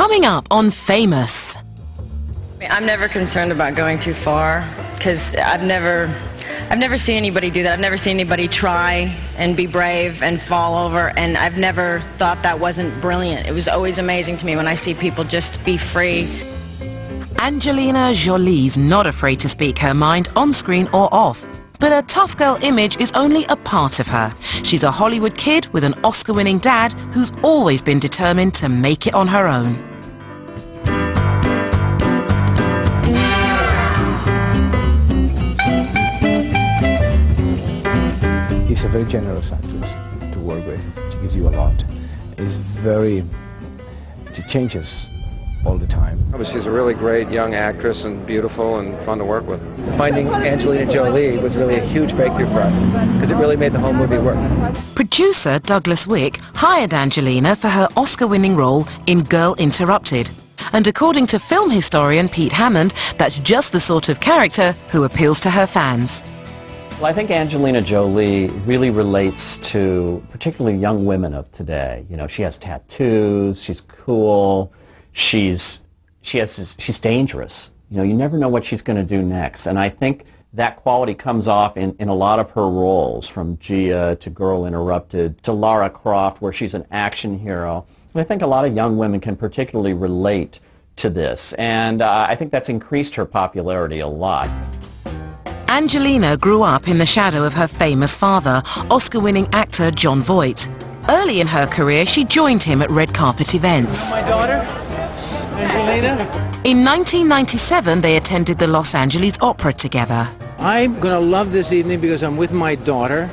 Coming up on Famous. I'm never concerned about going too far because I've never seen anybody do that. I've never seen anybody try and be brave and fall over, and I've never thought that wasn't brilliant. It was always amazing to me when I see people just be free. Angelina Jolie's not afraid to speak her mind on screen or off. But her tough girl image is only a part of her. She's a Hollywood kid with an Oscar-winning dad who's always been determined to make it on her own. She's a very generous actress to work with. She gives you a lot. She changes all the time. She's a really great young actress and beautiful and fun to work with. Finding Angelina Jolie was really a huge breakthrough for us because it really made the whole movie work. Producer Douglas Wick hired Angelina for her Oscar-winning role in Girl Interrupted. And according to film historian Pete Hammond, that's just the sort of character who appeals to her fans. Well, I think Angelina Jolie really relates to particularly young women of today. You know, she has tattoos, she's cool, she's dangerous. You know, you never know what she's going to do next. And I think that quality comes off in a lot of her roles, from Gia to Girl Interrupted to Lara Croft, where she's an action hero. And I think a lot of young women can particularly relate to this. And I think that's increased her popularity a lot. Angelina grew up in the shadow of her famous father, Oscar-winning actor Jon Voight. Early in her career, she joined him at red carpet events. My daughter, Angelina. In 1997, they attended the Los Angeles Opera together. I'm going to love this evening because I'm with my daughter,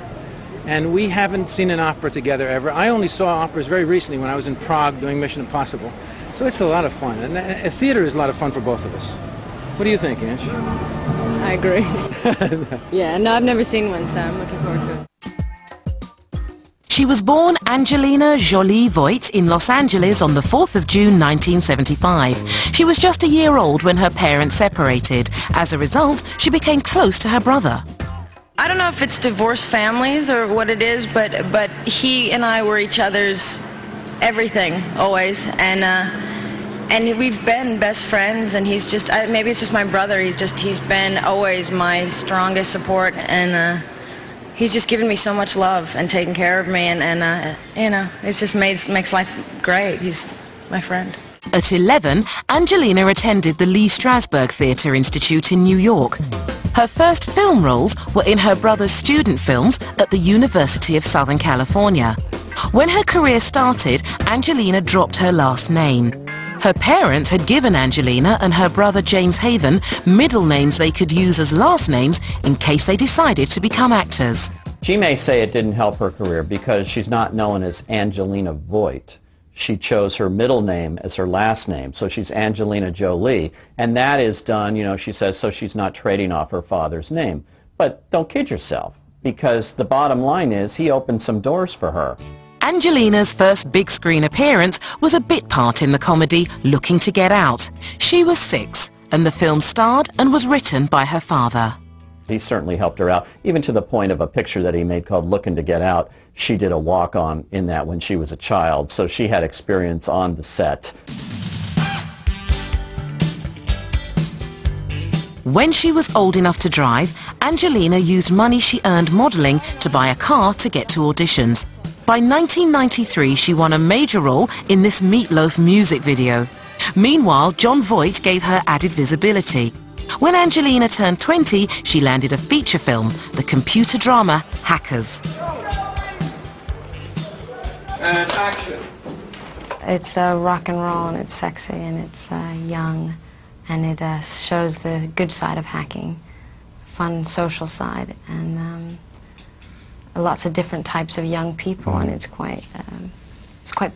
and we haven't seen an opera together ever. I only saw operas very recently when I was in Prague doing Mission Impossible. So it's a lot of fun, and a theater is a lot of fun for both of us. What do you think, Ange? I agree. Yeah, no, I've never seen one, so I'm looking forward to it. She was born Angelina Jolie Voight in Los Angeles on the 4th of June 1975. She was just a year old when her parents separated. As a result, she became close to her brother. I don't know if it's divorced families or what it is, but he and I were each other's everything, always, and we've been best friends, and he's just, maybe it's just my brother, he's been always my strongest support, and he's just given me so much love and taken care of me, and you know, it just makes life great. He's my friend. At 11, Angelina attended the Lee Strasberg Theatre Institute in New York. Her first film roles were in her brother's student films at the University of Southern California. When her career started, Angelina dropped her last name. Her parents had given Angelina and her brother James Haven middle names they could use as last names in case they decided to become actors. She may say it didn't help her career because she's not known as Angelina Voight. She chose her middle name as her last name, so she's Angelina Jolie. And that is done, you know, she says, so she's not trading off her father's name. But don't kid yourself, because the bottom line is he opened some doors for her. Angelina's first big screen appearance was a bit part in the comedy Looking to Get Out. She was 6, and the film starred and was written by her father. He certainly helped her out, even to the point of a picture that he made called Looking to Get Out. She did a walk-on in that when she was a child, so she had experience on the set. When she was old enough to drive, Angelina used money she earned modeling to buy a car to get to auditions. By 1993, she won a major role in this Meatloaf music video. Meanwhile, Jon Voight gave her added visibility. When Angelina turned 20, she landed a feature film, the computer drama Hackers. And action. It's rock and roll, and it's sexy, and it's young, and it shows the good side of hacking, fun social side, and lots of different types of young people, and it's quite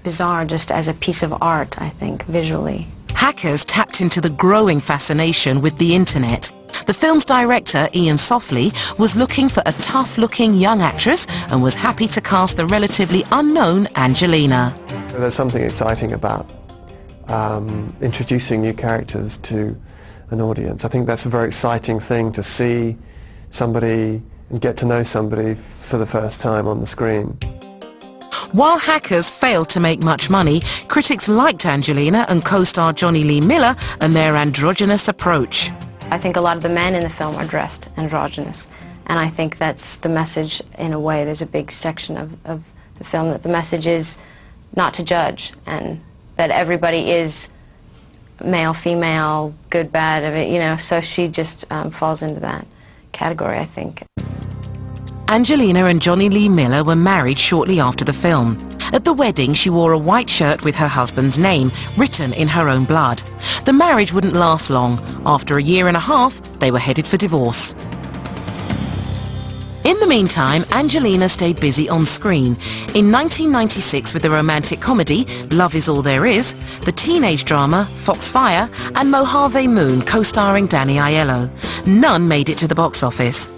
bizarre just as a piece of art, I think, visually. Hackers tapped into the growing fascination with the internet. The film's director, Ian Softley, was looking for a tough-looking young actress and was happy to cast the relatively unknown Angelina. There's something exciting about introducing new characters to an audience. I think that's a very exciting thing, to see somebody and get to know somebody for the first time on the screen. While Hackers failed to make much money, critics liked Angelina and co-star Johnny Lee Miller and their androgynous approach. I think a lot of the men in the film are dressed androgynous, and I think that's the message in a way. There's a big section of the film that the message is not to judge, and that everybody is male, female, good, bad, you know, so she just falls into that category, I think. Angelina and Johnny Lee Miller were married shortly after the film. At the wedding, she wore a white shirt with her husband's name, written in her own blood. The marriage wouldn't last long. After a year and a half, they were headed for divorce. In the meantime, Angelina stayed busy on screen. In 1996, with the romantic comedy Love Is All There Is, the teenage drama Foxfire, and Mojave Moon co-starring Danny Aiello. None made it to the box office.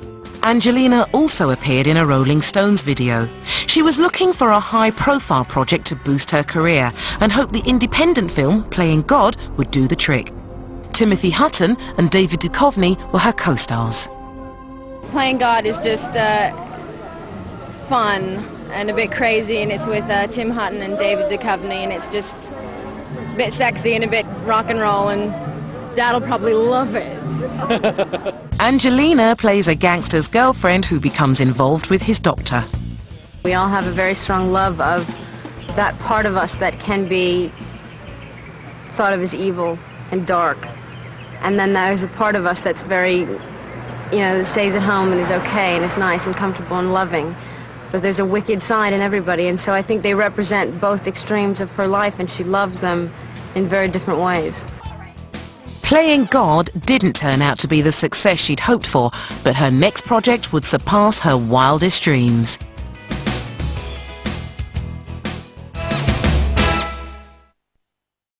Angelina also appeared in a Rolling Stones video. She was looking for a high-profile project to boost her career and hoped the independent film Playing God would do the trick. Timothy Hutton and David Duchovny were her co-stars. Playing God is just fun and a bit crazy, and it's with Tim Hutton and David Duchovny, and it's just a bit sexy and a bit rock and roll, and Dad'll probably love it. Angelina plays a gangster's girlfriend who becomes involved with his doctor. We all have a very strong love of that part of us that can be thought of as evil and dark. And then there's a part of us that's very, you know, that stays at home and is okay and is nice and comfortable and loving. But there's a wicked side in everybody, and so I think they represent both extremes of her life, and she loves them in very different ways. Playing God didn't turn out to be the success she'd hoped for, but her next project would surpass her wildest dreams.